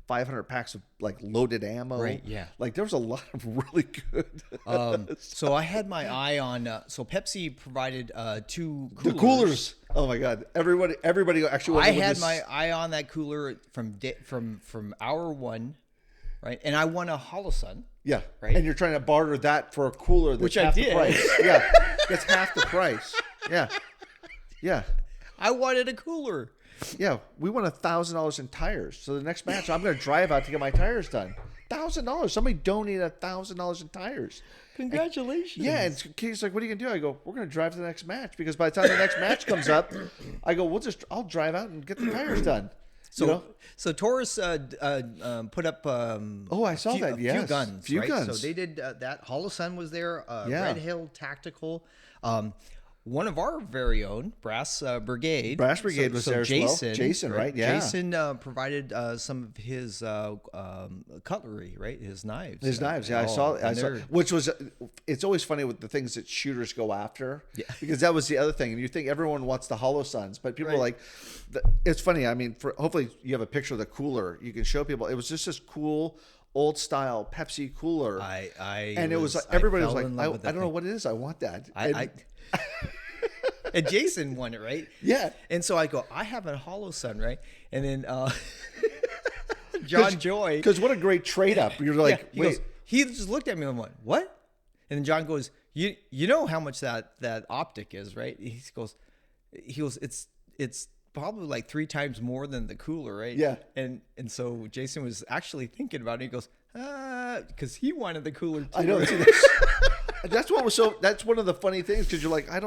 500 packs of loaded ammo. Right, yeah. There was a lot of really good. So I had my eye on. So Pepsi provided 2 coolers. The coolers. Oh my God! Everybody actually. I had my eye on that cooler from hour 1, right? And I won a Hollow Sun. Yeah. Right. And you're trying to barter that for a cooler that's Which I half did. the price. Yeah. That's half the price. Yeah. Yeah. I wanted a cooler. Yeah. We won $1,000 in tires. So the next match, I'm going to drive out to get my tires done. $1,000. Somebody donated $1,000 in tires. Congratulations. Yeah. And Katie's like, what are you going to do? I go, we're going to drive to the next match, because by the time the next match comes up, I go, I'll drive out and get the tires done. So Taurus put up. I saw that. Yes. Few guns. Few right? guns. So they did that. Hollow Sun was there. Yeah. Red Hill Tactical. One of our very own Brass Brigade. Brass Brigade was there as well. Jason, right? Yeah. Jason provided some of his cutlery, right? His knives. His knives, yeah, I saw. Which was, it's always funny with the things that shooters go after, because that was the other thing. And you think everyone wants the Hollow Suns, but people are like, it's funny. I mean, hopefully you have a picture of the cooler you can show people. It was just this cool old style Pepsi cooler, and it was like everybody was like, I don't know what it is. I want that. And Jason won it, right? Yeah. And so I go, I have a Hollow Sun, right? And then John Joy. Because what a great trade up. You're like, he wait. goes, he just looked at me and went, what? And then John goes, you know how much that optic is, right? He goes, it's probably like 3 times more than the cooler, right? Yeah. And so Jason was actually thinking about it. He goes, because he wanted the cooler too. I know. That's one of the funny things, because you're like, I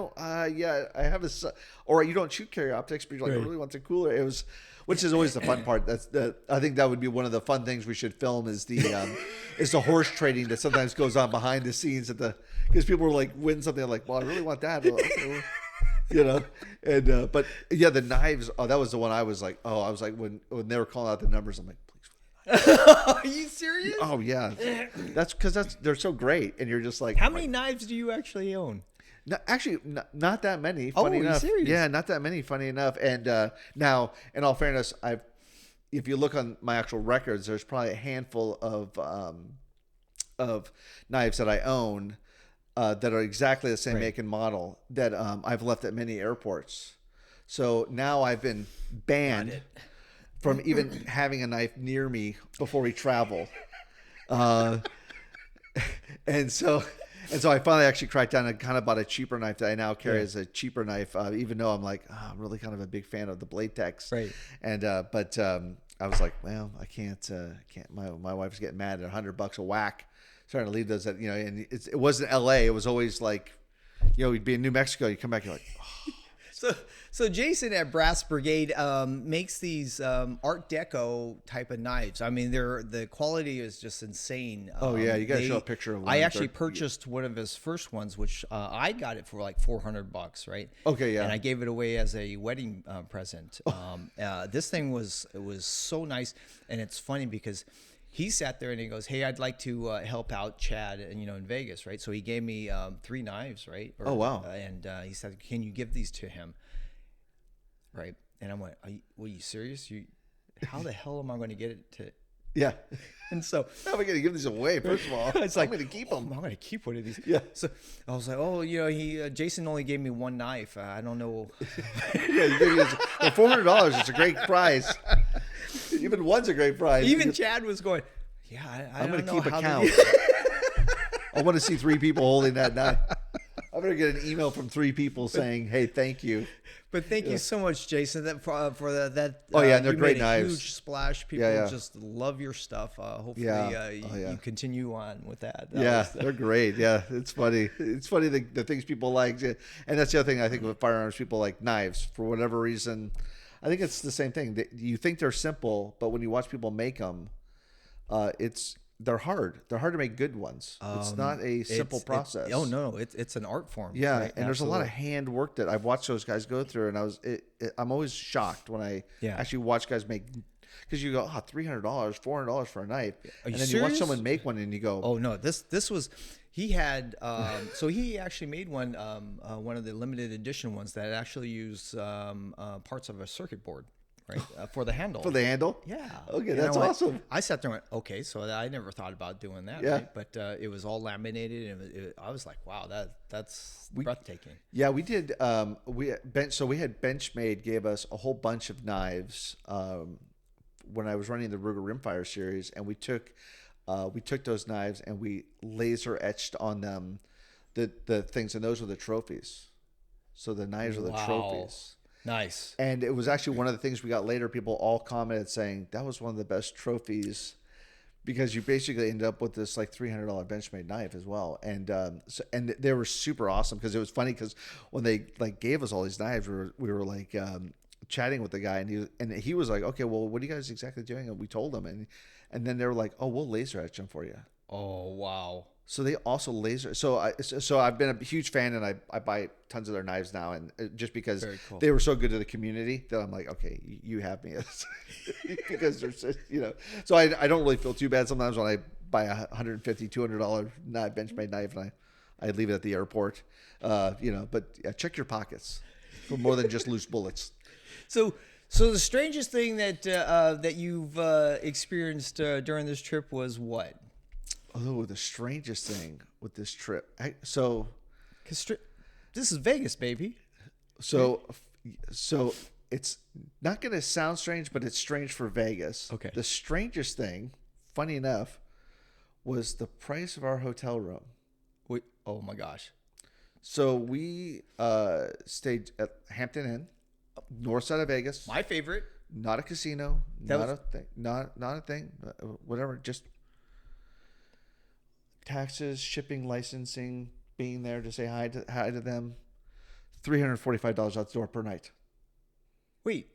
have or you don't shoot carry optics, but you're like, I really want the cooler. It was, which is always the fun part. I think that would be one of the fun things we should film is the horse trading that sometimes goes on behind the scenes because people were like win something like, well, I really want that. And but yeah, the knives. Oh, that was the one I was like, when they were calling out the numbers, I'm like, Are you serious? oh yeah, that's because they're so great, and you're just like, How many knives do you actually own? No, actually, not that many. Oh, Funny are you enough, serious? yeah, not that many. Funny enough, and now, in all fairness, if you look on my actual records, there's probably a handful of knives that I own that are exactly the same make and model that I've left at many airports. So now I've been banned from even having a knife near me before we travel. And so I finally actually cracked down and kind of bought a cheaper knife that I now carry as a cheaper knife, even though I'm like, I'm really kind of a big fan of the blade techs. Right. And, but I was like, well, I can't, my wife's getting mad at $100 a whack. Starting to leave those at, and it wasn't LA. It was always like, we'd be in New Mexico. You come back, you're like, oh. So Jason at Brass Brigade makes these Art Deco type of knives. I mean, the quality is just insane. Oh yeah, you got to show a picture of one. I actually purchased one of his first ones, which I got it for like $400, right? Okay, yeah. And I gave it away as a wedding present. This thing was so nice, and it's funny because he sat there and he goes, "Hey, I'd like to help out Chad, in Vegas, right?" So he gave me 3 knives, right? Oh wow! And he said, "Can you give these to him?" Right. And I'm like, were you serious? How the hell am I going to get it to? Yeah. And so how am I going to give these away? First of all, it's like, I'm going to keep them. I'm going to keep one of these. Yeah. So I was like, Jason only gave me 1 knife. I don't know. Yeah. For $400, it's a great price. Even one's a great price. Even Chad was going, yeah, I'm going to keep a count. I want to see 3 people holding that knife. I'm gonna get an email from 3 people saying, "Hey, thank you." But thank you so much, Jason, for that. Oh, yeah, and they're you great made a knives. Huge splash. People Yeah. just love your stuff. Hopefully, Yeah. you continue on with that. Yeah, they're great. Yeah, it's funny. It's funny the things people like, and that's the other thing I think with firearms. People like knives for whatever reason. I think it's the same thing. You think they're simple, but when you watch people make them, they're hard. They're hard to make good ones. It's not a simple process. No, it's an art form. Yeah, right? and there's a lot of hand work that I've watched those guys go through, and I'm always shocked when I actually watch guys make, because you go, $300, $400 for a knife, and then you watch someone make one, and you go, oh no, this was. He had so he actually made one of the limited edition ones that actually used parts of a circuit board, right, for the handle. for the handle. Yeah. Okay, And that's I went- awesome. I sat there and went, okay, so I never thought about doing that, Yeah. right? But it was all laminated, and I was like, wow, that's breathtaking. Yeah, we did. We had Benchmade gave us a whole bunch of knives when I was running the Ruger Rimfire series, and we took those knives and we laser etched on them the things, and those were the trophies. So the knives were the Wow. trophies. Nice. And it was actually one of the things we got later. People all commented saying that was one of the best trophies, because you basically end up with this like $300 Benchmade knife as well. And and they were super awesome, because it was funny, because when they like gave us all these knives, we were like chatting with the guy, and he was like, okay, well, what are you guys exactly doing? And we told him, and then they were like, oh, we'll laser etch them for you. Oh wow. So they also laser. So I've been a huge fan, and I buy tons of their knives now, and just because Very cool. they were so good to the community that I'm like, okay, you have me, because they're so, So I don't really feel too bad sometimes when I buy a $150, $200 Benchmade knife, and I leave it at the airport, But yeah, check your pockets for more than just loose bullets. So the strangest thing that you've experienced during this trip was what? Oh, the strangest thing with this trip. So This is Vegas, baby. So it's not going to sound strange, but it's strange for Vegas. Okay. The strangest thing, funny enough, was the price of our hotel room. Oh my gosh. So we stayed at Hampton Inn, north side of Vegas. My favorite. Not a casino. That Not was- a thing. Not a thing. Whatever. Just taxes, shipping, licensing, being there to say hi to them. $345 out the door per night. Wait.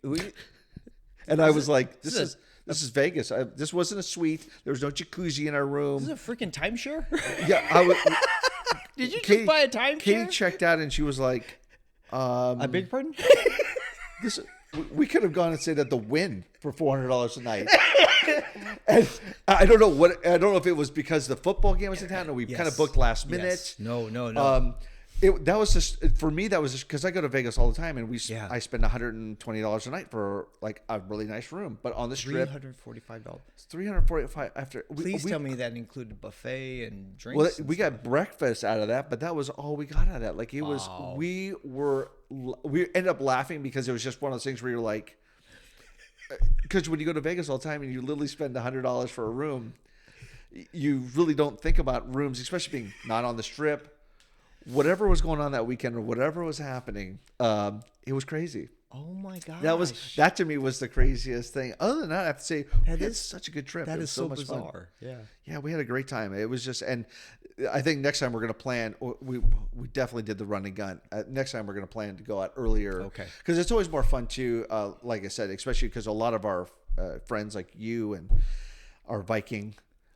And I was like, this is is Vegas. This wasn't a suite. There was no jacuzzi in our room. Is this a freaking timeshare? Yeah, I was. Did you Katie- just buy a timeshare? Katie checked out, and she was like, I beg your pardon? "This we could have gone and stayed at the Wynn for $400 a night." And I don't know if it was because the football game was in town, or we kind of booked last minute. Yes. No. That was just, for me, that was just because I go to Vegas all the time, and I spend $120 a night for like a really nice room. But on the strip, $345. it's $345 after. Please tell me that included buffet and drinks. Well, and we stuff. got breakfast out of that, but that was all we got out of that. Like it was, we ended up laughing because it was just one of those things where you're like, because when you go to Vegas all the time and you literally spend $100 for a room, you really don't think about rooms, especially being not on the strip. Whatever was going on that weekend or whatever was happening, it was crazy. Oh my gosh. That to me was the craziest thing. Other than that, I have to say, That we had is- such a good trip. That It is was so much fun. bizarre. Yeah. Yeah, we had a great time. It was just, and I think next time we're going to plan. We definitely did the run and gun. Next time we're going to plan to go out earlier. Okay. Because it's always more fun too. Like I said, especially because a lot of our friends like you and our Viking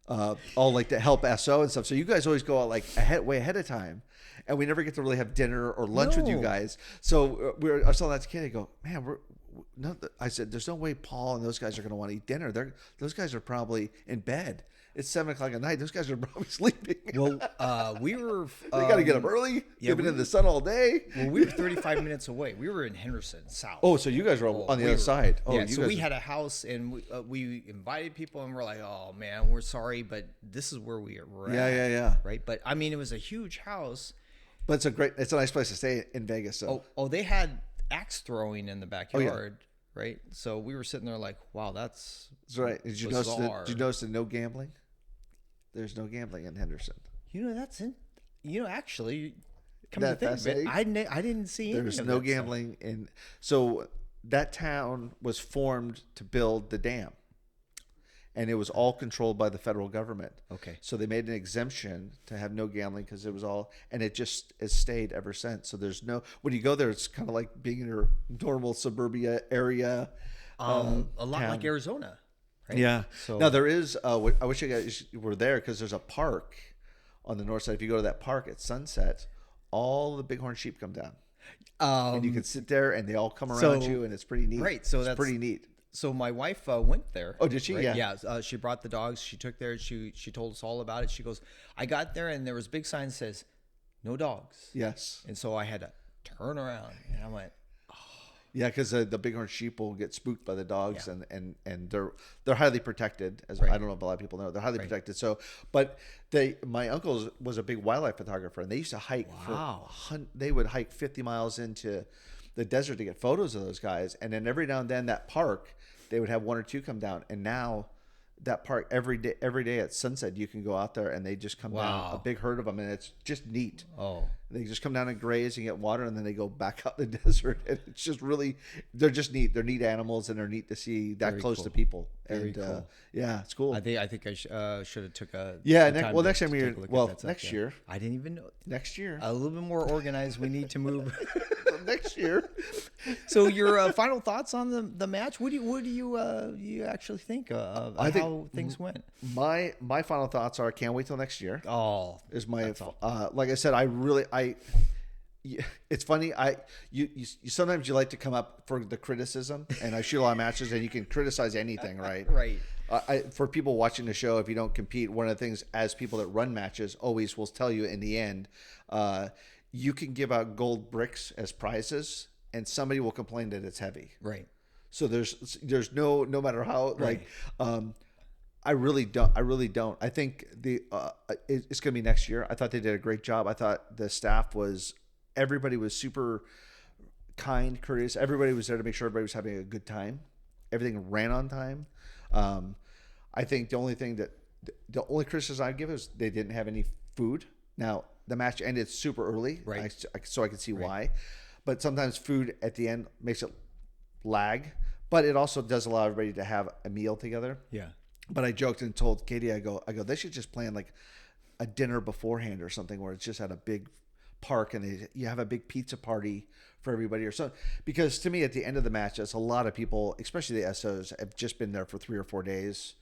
all like to help SO and stuff. So you guys always go out like way ahead of time. And we never get to really have dinner or lunch with you No. guys. So I was telling that to Kenny, I go, man, I said, there's no way Paul and those guys are going to want to eat dinner. Those guys are probably in bed. It's 7:00 at night. Those guys are probably sleeping. Well, we were. They got to get up early. They've been in the sun all day. Well, we were 35 minutes away. We were in Henderson, south. Oh, so you guys are on the we other were- side. Oh, yeah, you so guys we had a house, and we invited people, and we're like, oh man, we're sorry, but this is where we're at. Yeah. Right, but I mean, it was a huge house. But it's a nice place to stay in Vegas. So. Oh, they had axe throwing in the backyard, right? So we were sitting there like, wow, that's right. Did you bizarre. notice that no gambling? There's no gambling in Henderson. Actually, come to that think of it, fascinating? I didn't see There's any of no that stuff. gambling in. So that town was formed to build the dam, and it was all controlled by the federal government. Okay. So they made an exemption to have no gambling because it was all, and it just has stayed ever since. So there's no, when you go there, it's kind of like being in your normal suburbia area. A lot town. like Arizona. Right? Yeah. So Now there is. I wish you guys were there because there's a park on the north side. If you go to that park at sunset, all the bighorn sheep come down, and you can sit there, and they all come around you, and it's pretty neat. Right, so it's that's pretty neat. So my wife went there. Oh, did she? Right? Yeah. Yeah. She brought the dogs. She took there. She told us all about it. She goes, I got there and there was a big sign that says, "No dogs." Yes. And so I had to turn around and I went, Yeah, because the bighorn sheep will get spooked by the dogs, Yeah. and they're highly protected. As I don't know if a lot of people know, they're highly protected. So, but my uncle was a big wildlife photographer, and they used to hike. Wow. They would hike 50 miles into the desert to get photos of those guys, and then every now and then that park, they would have one or two come down, and now that park every day at sunset you can go out there and they just come down, a big herd of them, and it's just neat. oh. They just come down and graze and get water, and then they go back out in the desert. And it's just really, they're just neat. They're neat animals, and they're neat to see that Very close cool. to people. Very And cool. yeah, it's cool. I think I should have took a Yeah, the next- time well, to- next time to you're- take a look at well, that stuff. next year. I didn't even know. Next year. A little bit more organized. We need to move. Next year. So your final thoughts on the match? What do you actually think of I think how things went? My final thoughts are: can't wait till next year. Oh, Is my that's all. like I said, it's funny. You sometimes you like to come up for the criticism, and I shoot a lot of matches, and you can criticize anything, right? Right. For people watching the show, if you don't compete, one of the things as people that run matches always will tell you in the end, you can give out gold bricks as prizes, and somebody will complain that it's heavy. Right. So there's no matter how Right. I really don't. I think it's going to be next year. I thought they did a great job. I thought the staff everybody was super kind, courteous. Everybody was there to make sure everybody was having a good time. Everything ran on time. I think the only criticism I give is they didn't have any food. Now the match ended super early, Right. so I could see why. But sometimes food at the end makes it lag. But it also does allow everybody to have a meal together. Yeah. But I joked and told Katie, I go, they should just plan like a dinner beforehand or something where it's just at a big park and you have a big pizza party for everybody or something. Because to me, at the end of the match, it's a lot of people, especially the SOs, have just been there for 3 or 4 days,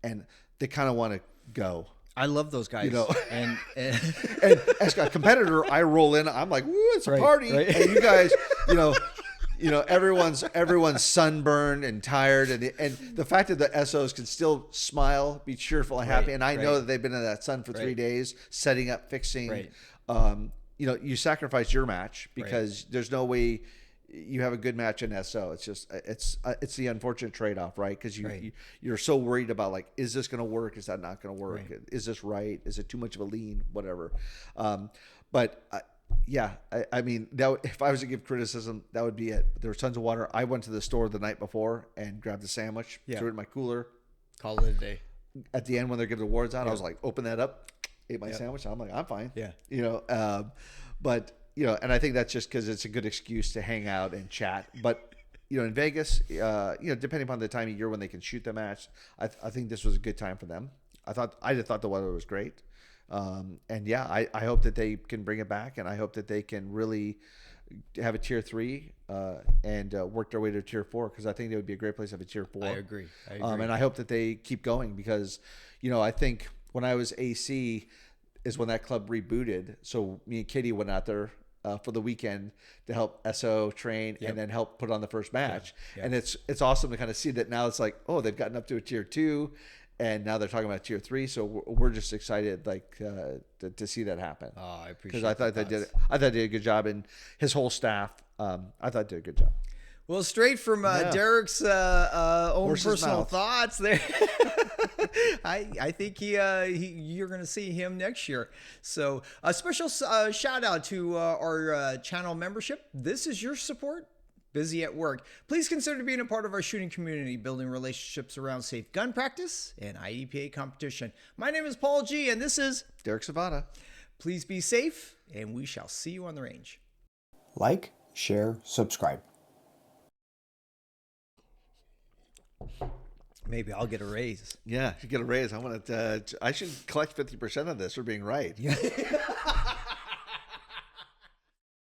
and they kind of want to go. I love those guys. You know. and And as a competitor, I roll in. I'm like, woo, it's a Right, party. right. And you guys, everyone's sunburned and tired, and the fact that the SOs can still smile, be cheerful and happy, and I know right. that they've been in that sun for 3 Right. days, setting up, fixing. Right. You sacrifice your match because there's no way you have a good match in SO. It's just it's the unfortunate trade-off, right? Because you're so worried about, like, is this going to work? Is that not going to work? Right. Is this right? Is it too much of a lean? Whatever. I mean, if I was to give criticism, that would be it. There was tons of water. I went to the store the night before and grabbed a sandwich, threw it in my cooler. call it a day. At the end, when they're giving the awards out, I was like, open that up, ate my sandwich. I'm like, I'm fine. Yeah. And I think that's just because it's a good excuse to hang out and chat. But, in Vegas, depending upon the time of year when they can shoot the match, I think this was a good time for them. I just thought the weather was great. I hope that they can bring it back, and I hope that they can really have a tier 3 and work their way to tier 4, because I think it would be a great place to have a tier 4. I agree. And I hope that they keep going because, I think when I was AC is when that club rebooted. So me and Kitty went out there for the weekend to help SO train and then help put on the first match. And it's awesome to kind of see that now it's like, oh, they've gotten up to a tier 2. And now they're talking about tier 3, so we're just excited, to see that happen. Oh, I appreciate. Because I thought they did a good job, and his whole staff, I thought did a good job. Well, straight from Derek's own Horse's personal mouth. thoughts there. I think you're going to see him next year. So a special shout out to our channel membership. This is your support. Busy at work. Please consider being a part of our shooting community, building relationships around safe gun practice and IDPA competition. My name is Paul G, and this is Derek Savada. Please be safe, and we shall see you on the range. Like, share, subscribe. Maybe I'll get a raise. Yeah, you get a raise. I should collect 50% of this for being right. Yeah.